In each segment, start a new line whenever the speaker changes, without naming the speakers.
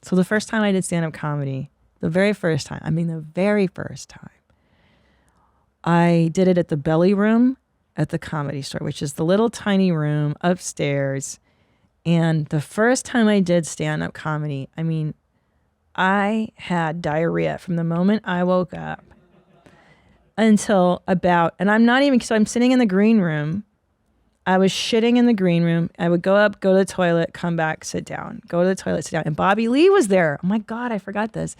So the first time I did stand-up comedy, the very first time, I did it at the Belly Room at the Comedy Store, which is the little tiny room upstairs. And the first time I did stand-up comedy, I mean, I had diarrhea from the moment I woke up until about, and I'm not even, so I'm sitting in the green room. I was shitting in the green room. I would go up, go to the toilet, come back, sit down, go to the toilet, sit down. And Bobby Lee was there. Oh my God, I forgot this.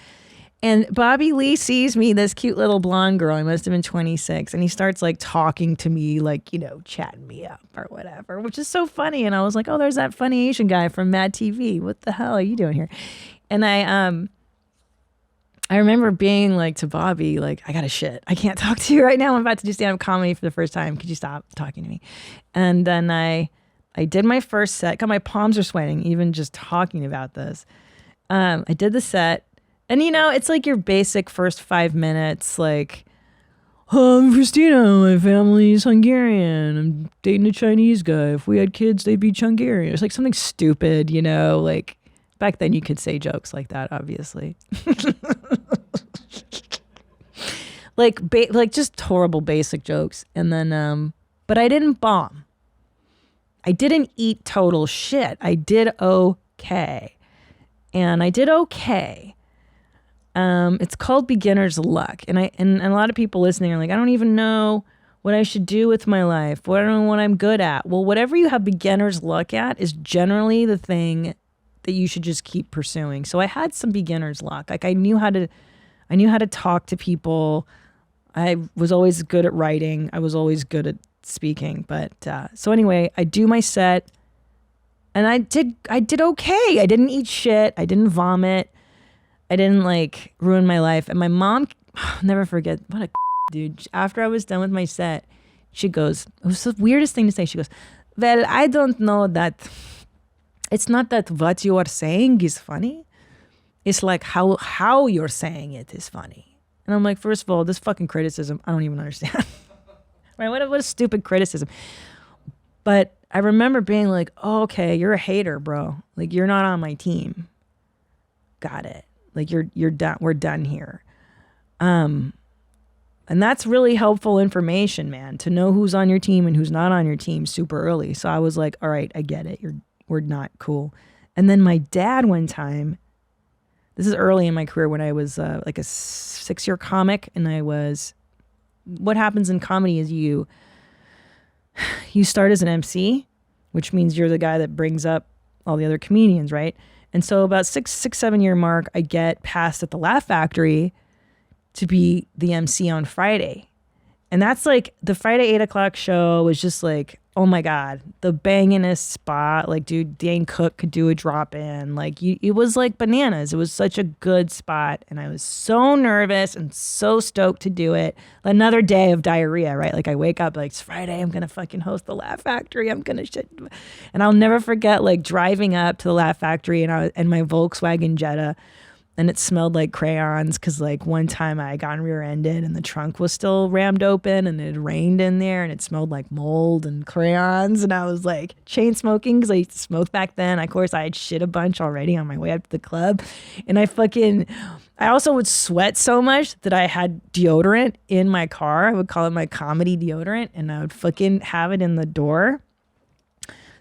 And Bobby Lee sees me, this cute little blonde girl. I must have been 26. And he starts like talking to me, like, you know, chatting me up or whatever, which is so funny. And I was like, oh, there's that funny Asian guy from Mad TV. What the hell are you doing here? And I remember being like to Bobby, like, I gotta shit. I can't talk to you right now. I'm about to do stand-up comedy for the first time. Could you stop talking to me? And then I did my first set. God, my palms are sweating even just talking about this. I did the set. And, you know, it's like your basic first 5 minutes, like, I'm Christina, my family's Hungarian. I'm dating a Chinese guy. If we had kids, they'd be Hungarian. It's like something stupid, you know, like back then you could say jokes like that, obviously. like just horrible basic jokes. And then, but I didn't bomb. I didn't eat total shit. I did okay. And I did okay. It's called beginner's luck. And a lot of people listening are like, I don't even know what I should do with my life. I don't know what I'm good at. Well, whatever you have beginner's luck at is generally the thing that you should just keep pursuing. So I had some beginner's luck. Like I knew how to talk to people. I was always good at writing. I was always good at speaking. But so anyway, I do my set and I did okay. I didn't eat shit. I didn't vomit. I didn't like ruin my life. And my mom, I'll never forget, what a dude. After I was done with my set, she goes, it was the weirdest thing to say. She goes, well, I don't know that. It's not that what you are saying is funny. It's like how you're saying it is funny. And I'm like, first of all, this fucking criticism, I don't even understand. Right? What a stupid criticism. But I remember being like, oh, okay, you're a hater, bro. Like you're not on my team. Got it. Like you're done. We're done here. And that's really helpful information, man, to know who's on your team and who's not on your team super early. So I was like, all right, I get it. We're not cool. And then my dad one time, this is early in my career when I was like a 6-year comic, and what happens in comedy is you start as an MC, which means you're the guy that brings up all the other comedians, right? And so about 7 year mark, I get passed at the Laugh Factory to be the MC on Friday. And that's like the Friday 8 o'clock show was just like, oh my God, the bangingest spot. Like, dude, Dane Cook could do a drop in. Like, it was like bananas. It was such a good spot. And I was so nervous and so stoked to do it. Another day of diarrhea, right? Like, I wake up, like, it's Friday. I'm going to fucking host the Laugh Factory. I'm going to shit. And I'll never forget, like, driving up to the Laugh Factory and my Volkswagen Jetta. And it smelled like crayons because like one time I got rear-ended and the trunk was still rammed open and it rained in there and it smelled like mold and crayons. And I was like chain smoking because I used to smoke back then. Of course, I had shit a bunch already on my way up to the club. And I also would sweat so much that I had deodorant in my car. I would call it my comedy deodorant and I would fucking have it in the door.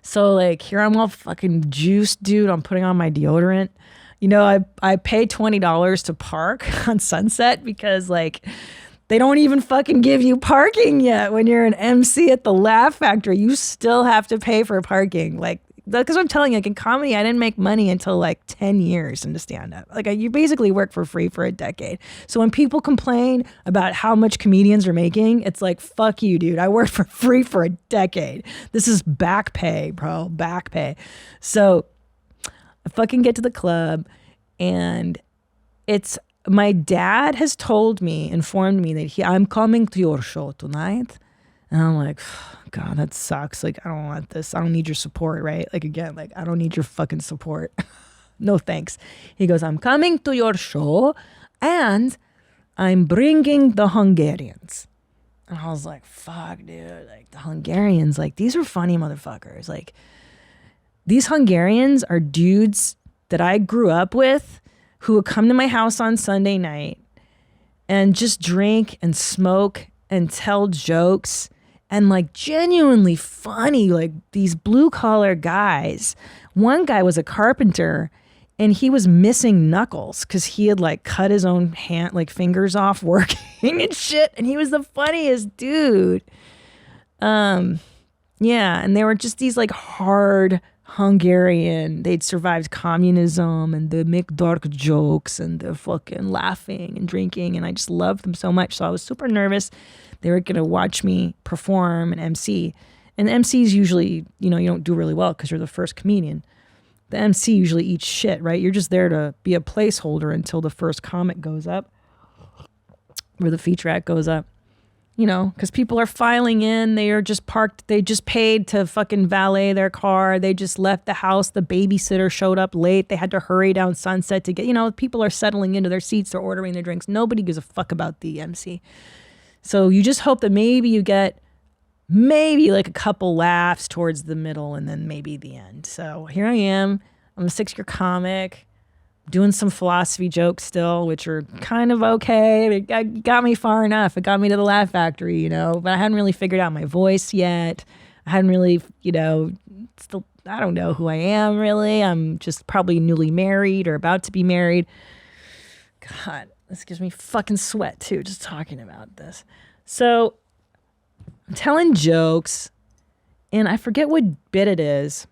So like here I'm all fucking juiced, dude. I'm putting on my deodorant. You know, I pay $20 to park on Sunset because like they don't even fucking give you parking yet when you're an MC at the Laugh Factory. You still have to pay for parking. Like, because I'm telling you, like in comedy, I didn't make money until like 10 years into stand-up. Like you basically work for free for a decade. So when people complain about how much comedians are making, it's like, fuck you, dude. I worked for free for a decade. This is back pay, bro. Back pay. So I fucking get to the club and it's my dad has informed me that I'm coming to your show tonight. And I'm like, God, that sucks. Like, I don't want this. I don't need your support, right? Like, again, like, I don't need your fucking support. No, thanks. He goes, I'm coming to your show and I'm bringing the Hungarians. And I was like, fuck, dude. Like, the Hungarians, like, these are funny motherfuckers. Like, these Hungarians are dudes that I grew up with who would come to my house on Sunday night and just drink and smoke and tell jokes and like genuinely funny, like these blue collar guys. One guy was a carpenter and he was missing knuckles because he had like cut his own hand, like fingers off working and shit. And he was the funniest dude. Yeah. And they were just these like hard Hungarian, they'd survived communism and the make dark jokes and the fucking laughing and drinking. And I just loved them so much. So I was super nervous. They were going to watch me perform and MC. And MCs usually, you don't do really well because you're the first comedian. The MC usually eats shit, right? You're just there to be a placeholder until the first comic goes up or the feature act goes up. Because people are filing in. They are just parked. They just paid to fucking valet their car. They just left the house. The babysitter showed up late. They had to hurry down Sunset to get, people are settling into their seats. They're ordering their drinks. Nobody gives a fuck about the MC. So you just hope that maybe you get like a couple laughs towards the middle and then maybe the end. So here I am. I'm a 6-year comic. Doing some philosophy jokes still, which are kind of okay. It got me far enough. It got me to the Laugh Factory, but I hadn't really figured out my voice yet. I hadn't really, still, I don't know who I am really. I'm just probably newly married or about to be married. God, this gives me fucking sweat too, just talking about this. So I'm telling jokes and I forget what bit it is.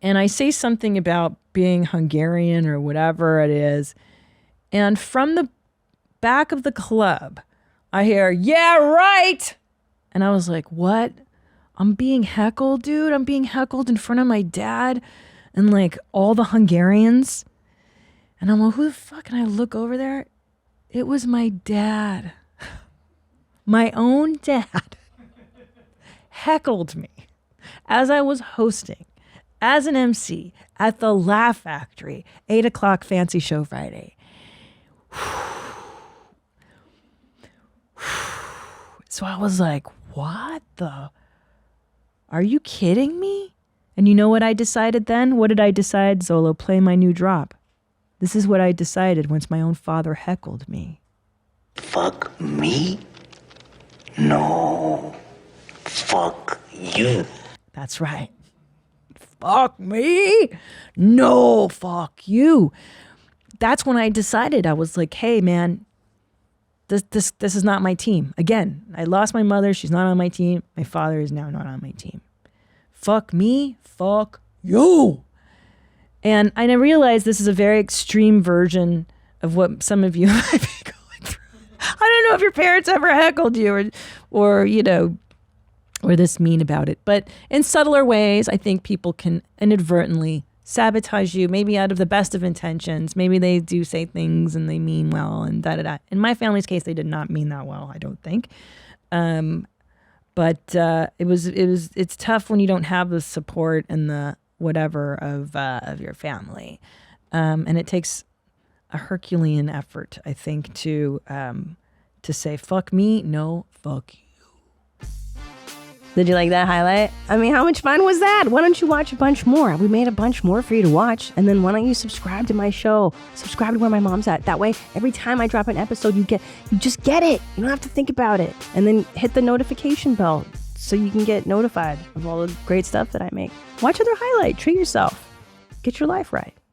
And I say something about being Hungarian or whatever it is. And from the back of the club, I hear, "Yeah, right." And I was like, what? I'm being heckled, dude. I'm being heckled in front of my dad and like all the Hungarians. And I'm like, who the fuck? And I look over there. It was my dad. My own dad heckled me as I was hosting as an MC at the Laugh Factory, 8 o'clock Fancy Show Friday. So I was like, what the? Are you kidding me? And you know what I decided then? What did I decide? Zolo, play my new drop. This is what I decided once my own father heckled me.
Fuck me? No. Fuck you.
That's right. Fuck me? No, fuck you. That's when I decided. I was like, hey man, this is not my team. Again, I lost my mother. She's not on my team. My father is now not on my team. Fuck me, fuck you. And I realized this is a very extreme version of what some of you might be going through. I don't know if your parents ever heckled you or this mean about it. But in subtler ways, I think people can inadvertently sabotage you, maybe out of the best of intentions. Maybe they do say things and they mean well and da-da-da. In my family's case, they did not mean that well, I don't think. But it's tough when you don't have the support and the whatever of your family. And it takes a Herculean effort, I think, to say, fuck me, no, fuck you.
Did you like that highlight? I mean, how much fun was that? Why don't you watch a bunch more? We made a bunch more for you to watch. And then why don't you subscribe to my show? Subscribe to Where My Mom's At. That way, every time I drop an episode, you just get it. You don't have to think about it. And then hit the notification bell so you can get notified of all the great stuff that I make. Watch other highlight. Treat yourself. Get your life right.